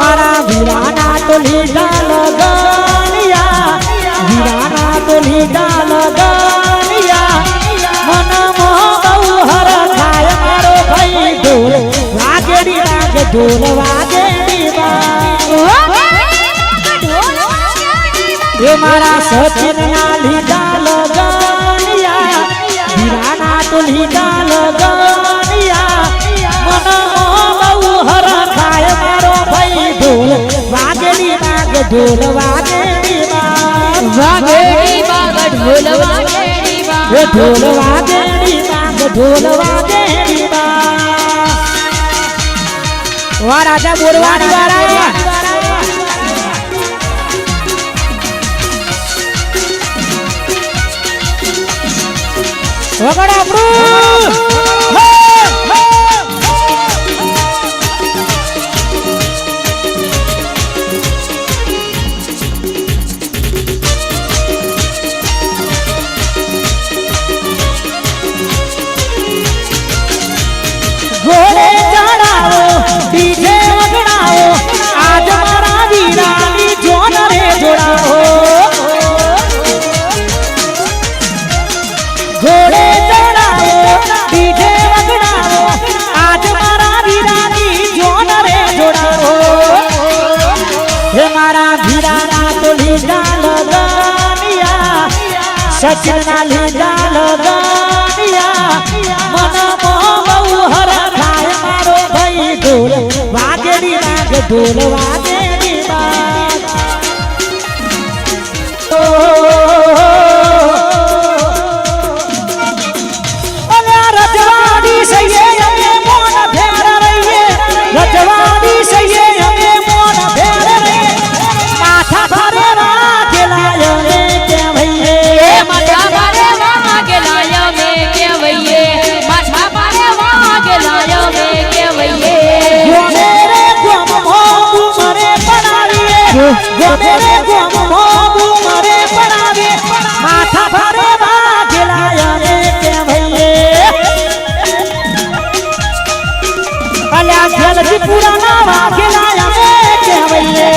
मारा वीराना तो लीला लगनिया वीराना तो लीला लगनिया मन मोह हर खाय मारो भाई ढोल वागेड़ी लागे ढोल वागेड़ी ये मारा सचिन ना लीला लगनिया वीराना तो लीला लगनिया मन मोह हर खाय मारो भाई ढोल वागेड़ी लागे ढोल वागेड़ी वागेड़ी बाग ढोल वागेड़ी बाग ढोल वागेड़ी बाग ढोल वागेड़ी बाग वाह राजा बोरवानी वाला वगड़ा ब्रू घोड़े चढ़ाओ डीजे वगड़ाओ आज मारा वीरानी जोन रे जोड़ाओ घोड़े चढ़ाओ डीजे वगड़ाओ आज मारा वीरानी जोन रे जोड़ाओ हे मारा वीराना तो लीला लगनिया सचिन ना लीला लगनिया मन मोह हर खाय मारो भाई ढोल वागेड़ी लागे ढोल वागेड़ी बाग रजवाड़ी सही हमें मोन फेर रहिए रजवाड़ी सही हमें मोन फेर रहिए माथा भरे राखेला में के भैये माथा भरे वागेला में के भैये माथा भरे वागेला में के भैये गोमेरे गोम मोबू मरे पड़ाविए गोमेरे गोम मोबू मरे पड़ावे माथा भरे वागेला में के भैये अल्या जल्दी पुराना वागेला में के भैये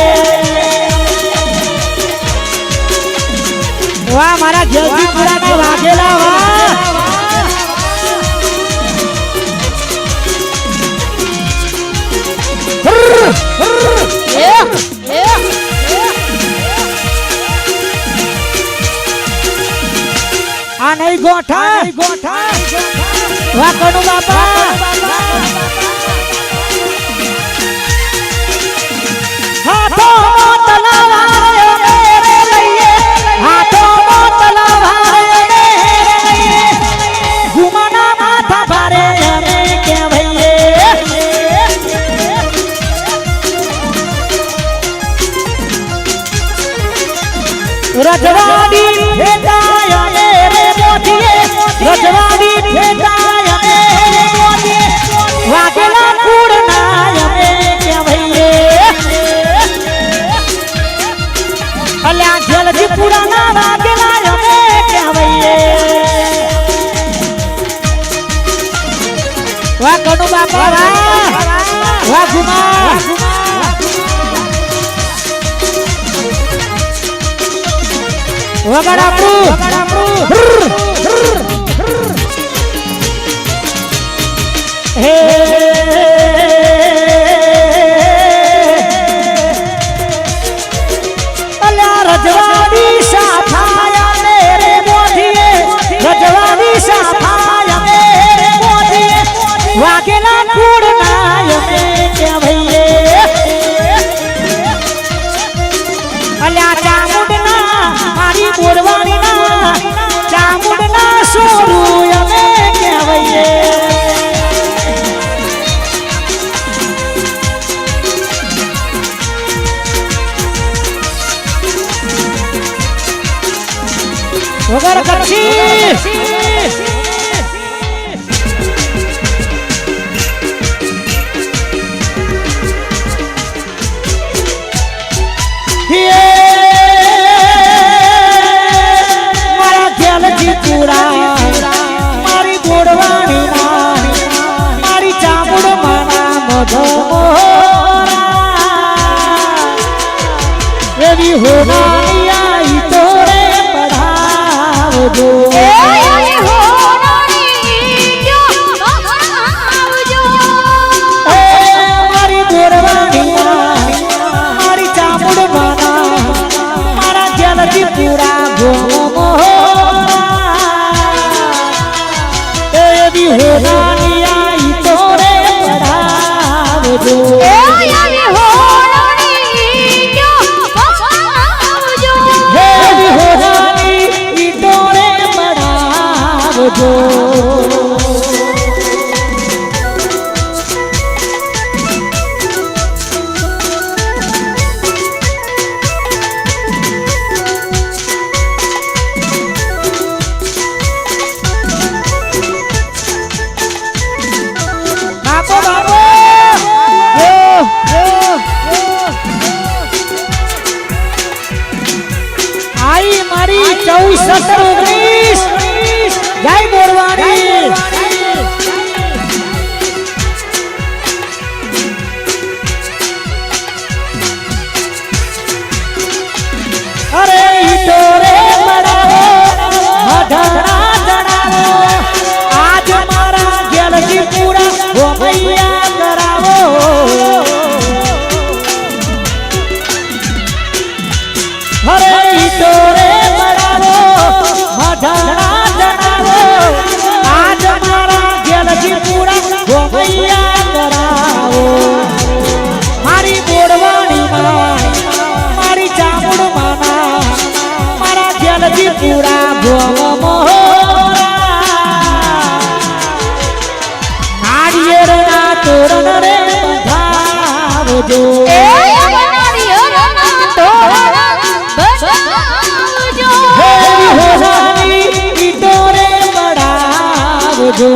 वाह मारा जल्दी पुराना वागेला वाह आ नहीं गोठा वाह कनु बापा हाथों में तलवार मेरे लिए हाथों में तलवार मेरे लिए घुमाना माथा भरे हमें के भैये रजवाड़ी भेटाया मेरे मोतिये रजवाड़ी भेटाया मेरे मोतिये वागेला कूड़नाया में के भैये अल्या जल्दी पुराना वागेला में के भैये वाह कनु बापा वाह घुमा वगड़ा ब्रू हे अल्या रजवाड़ी साफाया मेरे मोदिए रजवाड़ी साफाया मेरे मोदिए वागेला कूड़नाय में के भैये अल्या चामुंडना मारी बोरवानी ना चामुंडना सोरू में के भैये वगर कच्छी मारा दिल जी पूरा मारी बोड़वानी मारी चामुड़ माना વિહોરાની આઈ તો રે પડાવજો એ હોનાની જો આવજો એ મારી બોરવાની મારી ચામુડ માના મારા જલજી પૂરા ગોમો એ વિહોરાની આઈ તો રે પડાવજો એ હોનાની જો આવજો હે વિહોરાની ઈટો રે પડાવજો બાપો બાપો આઈ મારી 14 19 જય બોરવાણી અરે ઈટો રે પડાવો મઢડા જણાવો આજ મારા ગેલજી પૂરા ગોમૈયા કરાવો અરે ઈટો રે પડાવો મઢડા જણાવો આજ મારા ગેલજી પૂરા ગોમૈયા કરાવો મારી બોરવાણી માં મારી ચામુડ માના મારા ગેલજી પૂરા ગોમો નાળિયેરના તોરણ રે બંધાવજો એ નાળિયેરના તોરણ બંધાવજો હે વિહોરાની ઈટો રે પડાવજો